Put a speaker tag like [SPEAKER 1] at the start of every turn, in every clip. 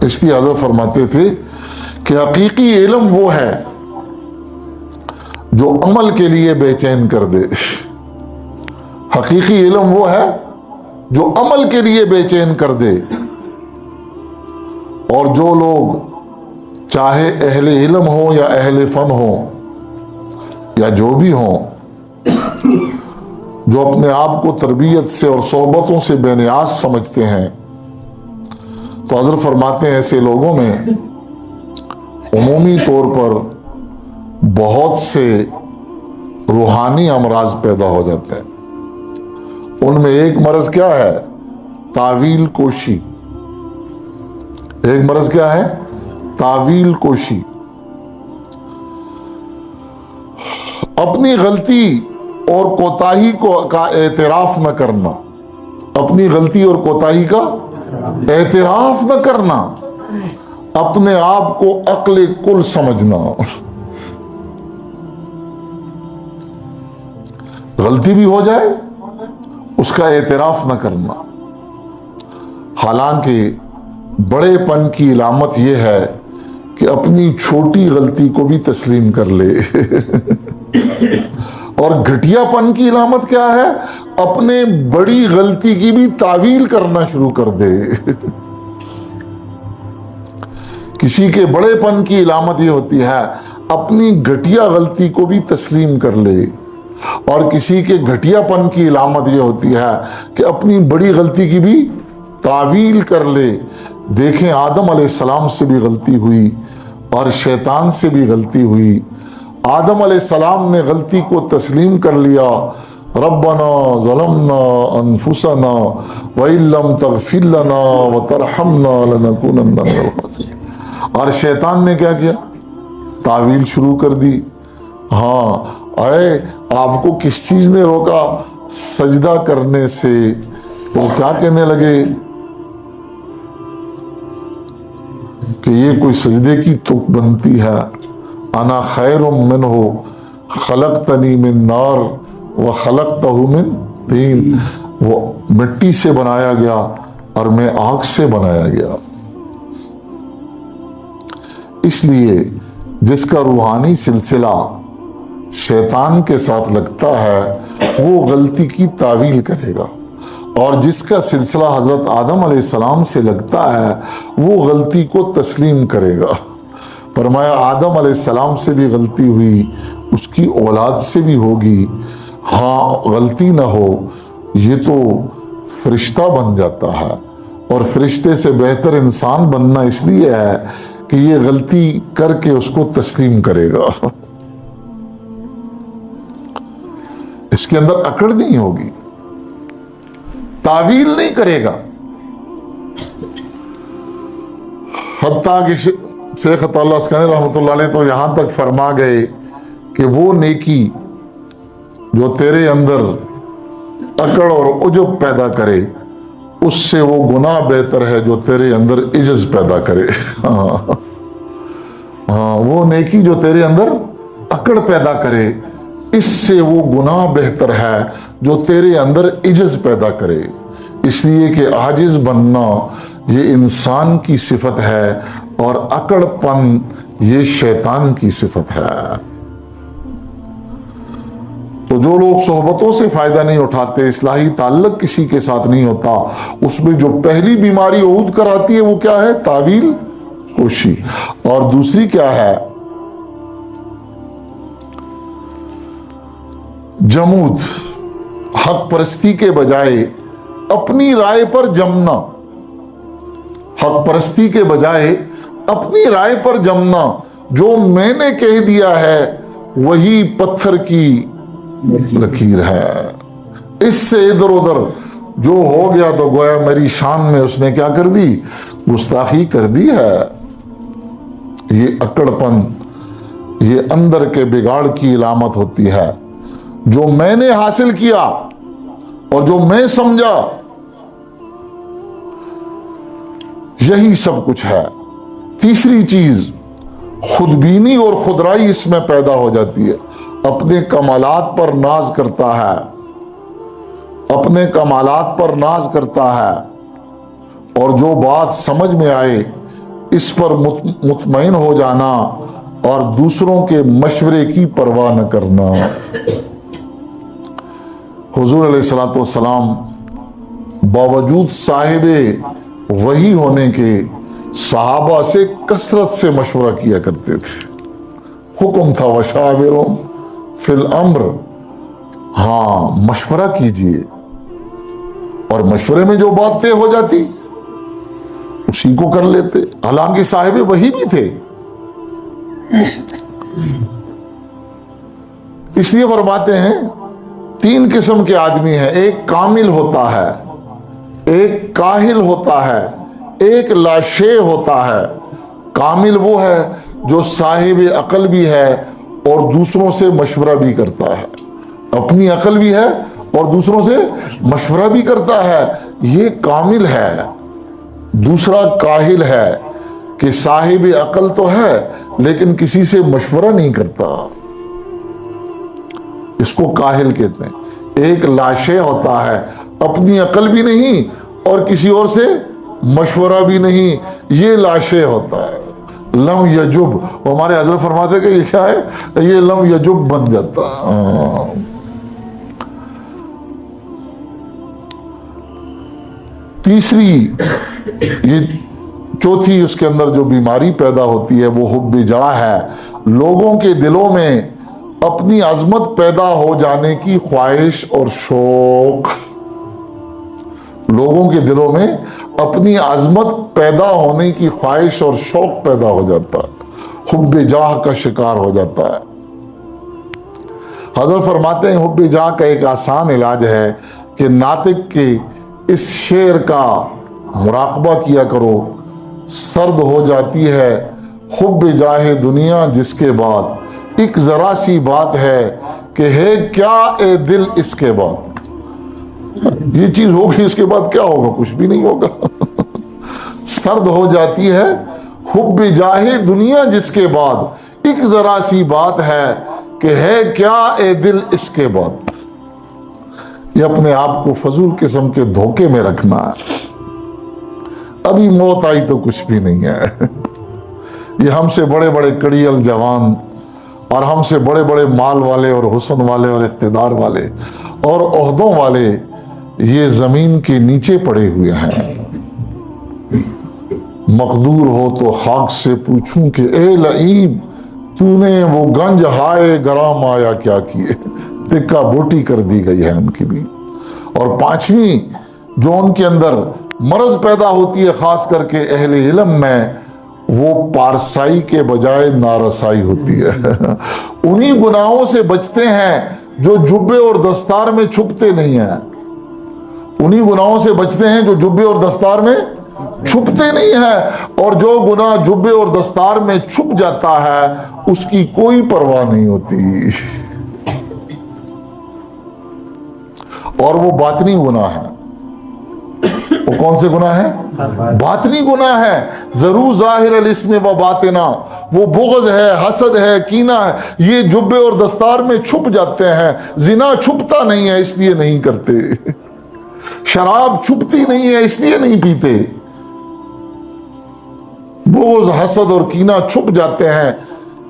[SPEAKER 1] اس لیے حضرت فرماتے تھے کہ حقیقی علم وہ ہے جو عمل کے لیے بے چین کر دے. حقیقی علم وہ ہے جو عمل کے لیے بے چین کر دے. اور جو لوگ چاہے اہل علم ہو یا اہل فن ہو یا جو بھی ہوں، جو اپنے آپ کو تربیت سے اور صحبتوں سے بے نیاز سمجھتے ہیں، تو حضرت فرماتے ہیں ایسے لوگوں میں عمومی طور پر بہت سے روحانی امراض پیدا ہو جاتے ہیں. ان میں ایک مرض کیا ہے؟ تعویل کوشی. ایک مرض کیا ہے؟ تعویل کوشی. اپنی غلطی اور کوتاہی کا اعتراف نہ کرنا. اپنی غلطی اور کوتاہی کا اعتراف نہ کرنا. اپنے آپ کو عقل کل سمجھنا. غلطی بھی ہو جائے اس کا اعتراف نہ کرنا. حالانکہ بڑے پن کی علامت یہ ہے کہ اپنی چھوٹی غلطی کو بھی تسلیم کر لے. اور گھٹیا پن کی علامت کیا ہے؟ اپنے بڑی غلطی کی بھی تعویل کرنا شروع کر دے. کسی کے بڑے پن کی علامت یہ ہوتی ہے اپنی گھٹیا غلطی کو بھی تسلیم کر لے. اور کسی کے گھٹیا پن کی علامت یہ ہوتی ہے کہ اپنی بڑی غلطی کی بھی تعویل کر لے. دیکھیں آدم علیہ السلام سے بھی غلطی ہوئی اور شیطان سے بھی غلطی ہوئی. آدم علیہ السلام نے غلطی کو تسلیم کر لیا، ربنا ظلمنا انفسنا وَإِن لَّمْ تَغْفِرْ لَنَا وَتَرْحَمْنَا لَنَكُونَنَّ مِنَ الْخَاسِرِينَ. اور شیطان نے کیا کیا؟ تعویل شروع کر دی. ہاں اے آپ کو کس چیز نے روکا سجدہ کرنے سے؟ وہ کیا کہنے لگے کہ یہ کوئی سجدے کی تک بنتی ہے. انا خیر منہ خلقتنی من نار وخلقتہ من طین. وہ مٹی سے بنایا گیا اور میں آگ سے بنایا گیا. اس لیے جس کا روحانی سلسلہ شیطان کے ساتھ لگتا ہے وہ غلطی کی تعویل کرے گا، اور جس کا سلسلہ حضرت آدم علیہ السلام سے لگتا ہے وہ غلطی کو تسلیم کرے گا. فرمایا آدم علیہ السلام سے بھی غلطی ہوئی، اس کی اولاد سے بھی ہوگی. ہاں غلطی نہ ہو یہ تو فرشتہ بن جاتا ہے، اور فرشتے سے بہتر انسان بننا اس لیے ہے کہ یہ غلطی کر کے اس کو تسلیم کرے گا. اس کے اندر اکڑ نہیں ہوگی، تعویل نہیں کرے گا. حتیٰ کہ شیخ عطا اللہ اسکندری رحمۃ اللہ علیہ تو یہاں تک فرما گئے کہ وہ نیکی جو تیرے اندر اکڑ اور عجب پیدا کرے اس سے وہ گناہ بہتر ہے جو تیرے اندر عجز پیدا کرے. ہاں وہ نیکی جو تیرے اندر اکڑ پیدا کرے اس سے وہ گناہ بہتر ہے جو تیرے اندر عجز پیدا کرے. اس لیے کہ عاجز بننا یہ انسان کی صفت ہے اور اکڑ پن یہ شیطان کی صفت ہے. تو جو لوگ صحبتوں سے فائدہ نہیں اٹھاتے، اصلاحی تعلق کسی کے ساتھ نہیں ہوتا، اس میں جو پہلی بیماری عود کراتی ہے وہ کیا ہے؟ تعویل کوشی. اور دوسری کیا ہے؟ جمود. حق پرستی کے بجائے اپنی رائے پر جمنا. حق پرستی کے بجائے اپنی رائے پر جمنا. جو میں نے کہہ دیا ہے وہی پتھر کی لکیر ہے. اس سے ادھر ادھر جو ہو گیا تو گویا میری شان میں اس نے کیا کر دی؟ گستاخی کر دی ہے. یہ اکڑ پن یہ اندر کے بگاڑ کی علامت ہوتی ہے. جو میں نے حاصل کیا اور جو میں سمجھا یہی سب کچھ ہے. تیسری چیز خودبینی اور خودرائی اس میں پیدا ہو جاتی ہے. اپنے کمالات پر ناز کرتا ہے، اپنے کمالات پر ناز کرتا ہے، اور جو بات سمجھ میں آئے اس پر مطمئن ہو جانا اور دوسروں کے مشورے کی پرواہ نہ کرنا۔ حضور علیہ الصلوۃ والسلام باوجود صاحب وحی ہونے کے صحابہ سے کثرت سے مشورہ کیا کرتے تھے۔ حکم تھا وشاورہم فی الامر، ہاں مشورہ کیجئے، اور مشورے میں جو بات طے ہو جاتی اسی کو کر لیتے، حالانکہ صاحب وحی بھی تھے۔ اس لیے فرماتے ہیں تین قسم کے آدمی ہیں، ایک کامل ہوتا ہے، ایک کاہل ہوتا ہے، ایک لاشے ہوتا ہے۔ کامل وہ ہے جو صاحب عقل بھی ہے اور دوسروں سے مشورہ بھی کرتا ہے، اپنی عقل بھی ہے اور دوسروں سے مشورہ بھی کرتا ہے، یہ کامل ہے۔ دوسرا کاہل ہے کہ صاحب عقل تو ہے لیکن کسی سے مشورہ نہیں کرتا، اس کو کاہل کہتے ہیں۔ ایک لاشے ہوتا ہے، اپنی عقل بھی نہیں اور کسی اور سے مشورہ بھی نہیں، یہ لاشے ہوتا ہے۔ لم یجب، ہمارے حضرت فرماتے کہ یہ کیا ہے، یہ لم یجب بن جاتا۔ تیسری، یہ چوتھی اس کے اندر جو بیماری پیدا ہوتی ہے وہ حب جاہ ہے، لوگوں کے دلوں میں اپنی عظمت پیدا ہو جانے کی خواہش اور شوق، لوگوں کے دلوں میں اپنی عظمت پیدا ہونے کی خواہش اور شوق پیدا ہو جاتا ہے، حب جاہ کا شکار ہو جاتا ہے۔ حضرت فرماتے ہیں حب جاہ کا ایک آسان علاج ہے کہ ناطق کے اس شعر کا مراقبہ کیا کرو، سرد ہو جاتی ہے حب جاہ دنیا جس کے بعد ایک ذرا سی بات ہے کہ ہے کیا اے دل اس کے بعد، یہ چیز ہوگی اس کے بعد کیا ہوگا، کچھ بھی نہیں ہوگا۔ سرد ہو جاتی ہے حب جاہ دنیا جس کے بعد ایک ذرا سی بات ہے کہ ہے کیا اے دل اس کے بعد۔ یہ اپنے آپ کو فضول قسم کے دھوکے میں رکھنا ہے، ابھی موت آئی تو کچھ بھی نہیں ہے۔ یہ ہم سے بڑے بڑے کڑیل جوان اور ہم سے بڑے بڑے مال والے اور حسن والے اور اقتدار والے اور عہدوں والے یہ زمین کے نیچے پڑے ہوئے ہیں۔ مقدور ہو تو خاک سے پوچھوں کہ اے لعیب تو نے وہ گنج ہائے گرام آیا کیا کیے، ٹکا بوٹی کر دی گئی ہے ان کی بھی۔ اور پانچویں جو ان کے اندر مرض پیدا ہوتی ہے خاص کر کے اہل علم میں، وہ پارسائی کے بجائے نارسائی ہوتی ہے۔ انہی گناہوں سے بچتے ہیں جو جبے اور دستار میں چھپتے نہیں ہیں، انہی گناہوں سے بچتے ہیں جو جبے اور دستار میں چھپتے نہیں ہیں، اور جو گناہ جبے اور دستار میں چھپ جاتا ہے اس کی کوئی پرواہ نہیں ہوتی، اور وہ باطنی گناہ ہے۔ وہ کون سے گناہ ہیں؟ باطنی گناہ ہے۔ ضرور ظاہر الاسم و باطنا، وہ بغض ہے، حسد ہے، کینہ ہے، یہ جبے اور دستار میں چھپ جاتے ہیں۔ زنا چھپتا نہیں ہے اس لیے نہیں کرتے، شراب چھپتی نہیں ہے اس لیے نہیں پیتے، بغض حسد اور کینہ چھپ جاتے ہیں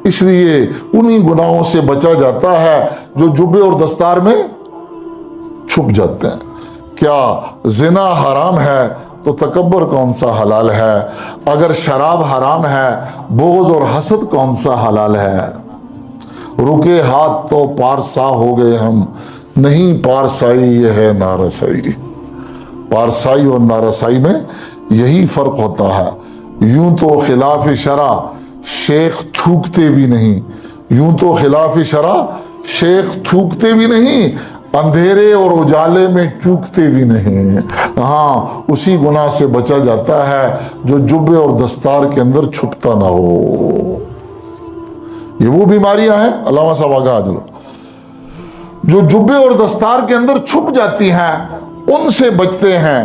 [SPEAKER 1] اس لیے انہی گناہوں سے بچا جاتا ہے جو جبے اور دستار میں چھپ جاتے ہیں۔ کیا زنا حرام ہے تو تکبر کون سا حلال ہے؟ اگر شراب حرام ہے بغض اور حسد کون سا حلال ہے؟ رکے ہاتھ تو پارسا ہو گئے ہم، نہیں پارسائی یہ ہے نارسائی۔ پارسائی اور نارسائی میں یہی فرق ہوتا ہے۔ یوں تو خلاف شرع شیخ تھوکتے بھی نہیں، یوں تو خلاف شرع شیخ تھوکتے بھی نہیں، اندھیرے اور اجالے میں چوکتے بھی نہیں۔ ہاں اسی گناہ سے بچا جاتا ہے جو جبے اور دستار کے اندر چھپتا نہ ہو۔ یہ وہ بیماریاں ہیں علامہ صاحب آگاہ جو جبے اور دستار کے اندر چھپ جاتی ہیں، ان سے بچتے ہیں۔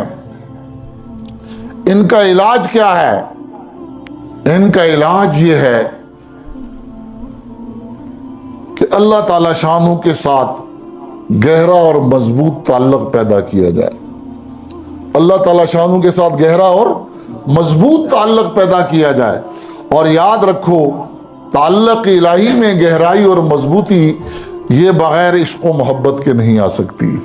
[SPEAKER 1] ان کا علاج کیا ہے؟ ان کا علاج یہ ہے کہ اللہ تعالی شانوں کے ساتھ گہرا اور مضبوط تعلق پیدا کیا جائے۔ اللہ تعالی شانوں کے ساتھ گہرا اور مضبوط تعلق پیدا کیا جائے. اور یاد رکھو تعلق الہی میں گہرائی اور مضبوطی یہ بغیر عشق و محبت کے نہیں آ سکتی.